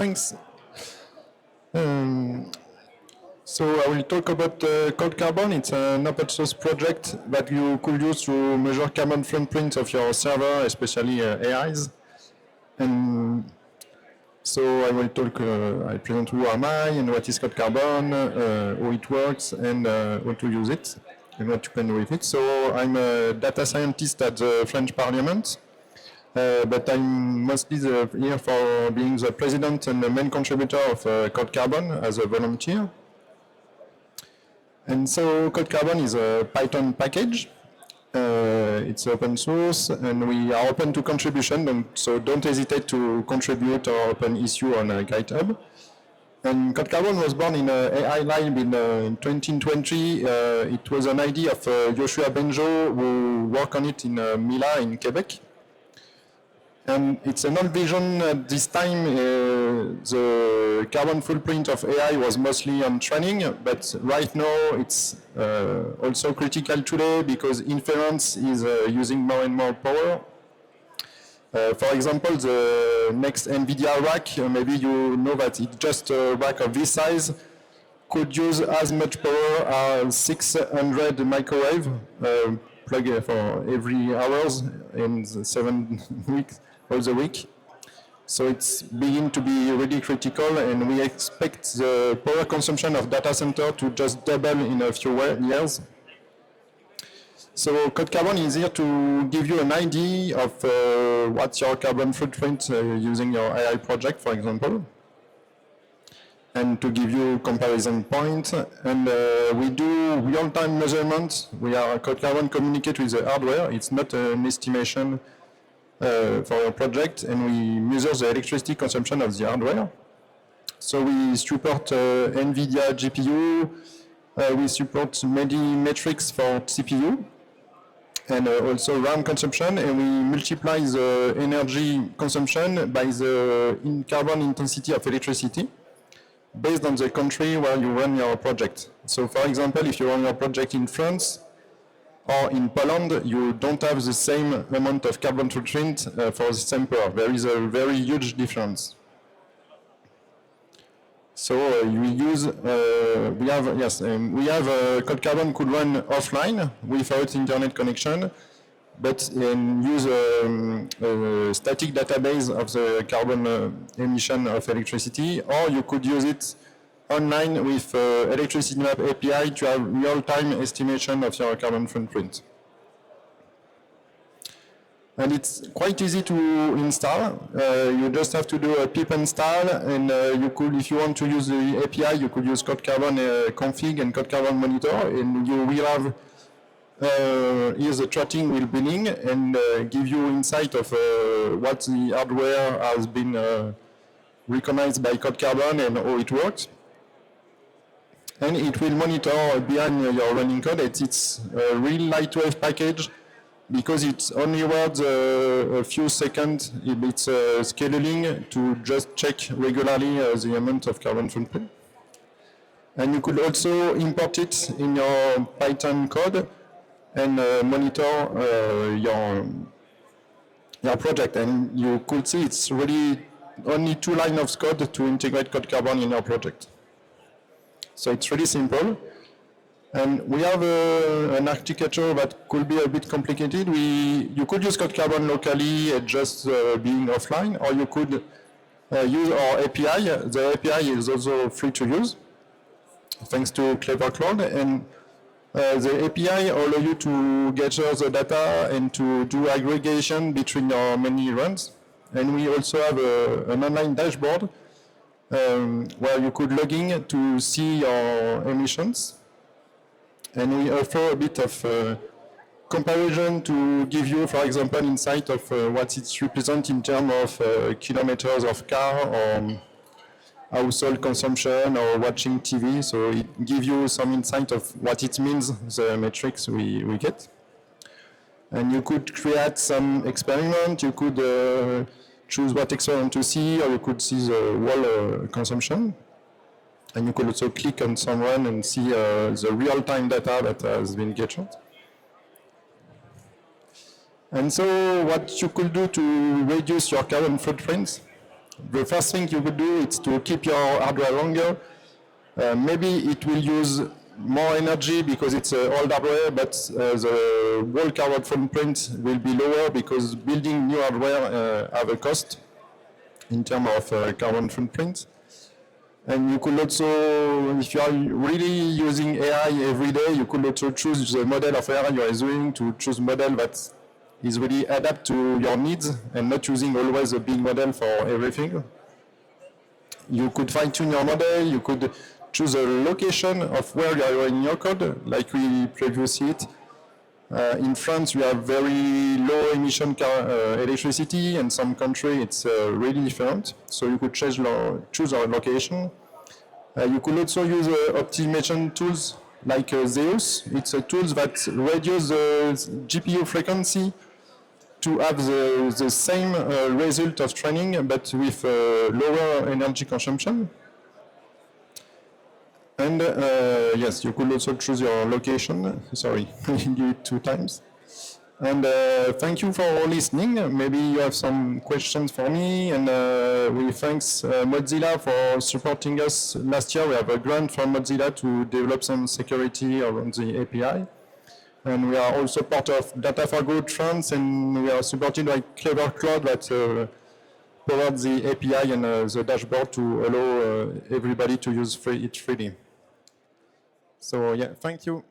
Thanks. So I will talk about CodeCarbon. It's an open source project that you could use to measure carbon footprint of your server, especially AIs. And so I will talk, I present who am I and what is CodeCarbon, how it works, and how to use it, and what you can do with it. So I'm a data scientist at the French Parliament. But I'm mostly here for being the president and the main contributor of CodeCarbon as a volunteer. And so CodeCarbon is a Python package. It's open source, and we are open to contribution, so don't hesitate to contribute or open issue on GitHub. And CodeCarbon was born in AI Lab in 2020. It was an idea of Joshua Benjo, who worked on it in Mila in Quebec. And it's an old vision at this time. The carbon footprint of AI was mostly on training, but right now it's also critical today because inference is using more and more power. For example, the next NVIDIA rack, maybe you know that it's just a rack of this size, could use as much power as 600 microwave plug for every hours in 7 weeks. All the week. So it's beginning to be really critical, and we expect the power consumption of data center to just double in a few years. So CodeCarbon is here to give you an idea of what's your carbon footprint using your AI project, for example, and to give you comparison points. And we do real-time measurements. CodeCarbon communicate with the hardware. It's not an estimation for our project, and we measure the electricity consumption of the hardware. So we support NVIDIA GPU, we support many metrics for CPU, and also RAM consumption, and we multiply the energy consumption by the carbon intensity of electricity based on the country where you run your project. So for example, if you run your project in France, or in Poland, you don't have the same amount of carbon footprint for the same power. There is a very huge difference. So we have CodeCarbon could run offline without internet connection, but use a static database of the carbon emission of electricity, or you could use it online with Electricity Map API to have real-time estimation of your carbon footprint. And it's quite easy to install. You just have to do a pip install, and you could, if you want to use the API, you could use CodeCarbon config and CodeCarbon monitor, and you will have here the tracking will begin and give you insight of what the hardware has been recognized by CodeCarbon and how it works. And it will monitor behind your running code. It's a real lightweight package because it's only worth a few seconds. It's scheduling to just check regularly the amount of carbon footprint. And you could also import it in your Python code and monitor your project. And you could see it's really only 2 lines of code to integrate CodeCarbon in your project. So it's really simple. And we have an architecture that could be a bit complicated. You could use CodeCarbon locally, just being offline, or you could use our API. The API is also free to use, thanks to Clever Cloud. And the API allows you to gather the data and to do aggregation between your many runs. And we also have an online dashboard where you could log in to see your emissions. And we offer a bit of comparison to give you, for example, insight of what it represents in terms of kilometers of car or household consumption or watching TV. So it gives you some insight of what it means, the metrics we get. And you could create some experiment. You could choose what experiment to see, or you could see the whole consumption. And you could also click on someone and see the real-time data that has been gathered. And so what you could do to reduce your carbon footprint, The first thing you could do is to keep your hardware longer. Maybe it will use more energy because it's old hardware, but the whole carbon footprint will be lower because building new hardware have a cost in terms of carbon footprint. And you could also, if you are really using AI every day, you could also choose the model of AI you are using to choose a model that is really adapt to your needs and not using always a big model for everything. You could fine-tune your model, you could choose a location of where you are in your code, like we previously it. In France, we have very low emission electricity, and some country it's really different. So you could choose our location. You could also use optimization tools like Zeus. It's a tool that reduces the GPU frequency to have the same result of training, but with lower energy consumption. And yes, you could also choose your location. Sorry, I did it 2 times. And thank you for listening. Maybe you have some questions for me. And we thanks Mozilla for supporting us. Last year we have a grant from Mozilla to develop some security around the API. And we are also part of Data for Good France, and we are supported by Clever Cloud that provides the API and the dashboard to allow everybody to use it freely. So yeah, thank you.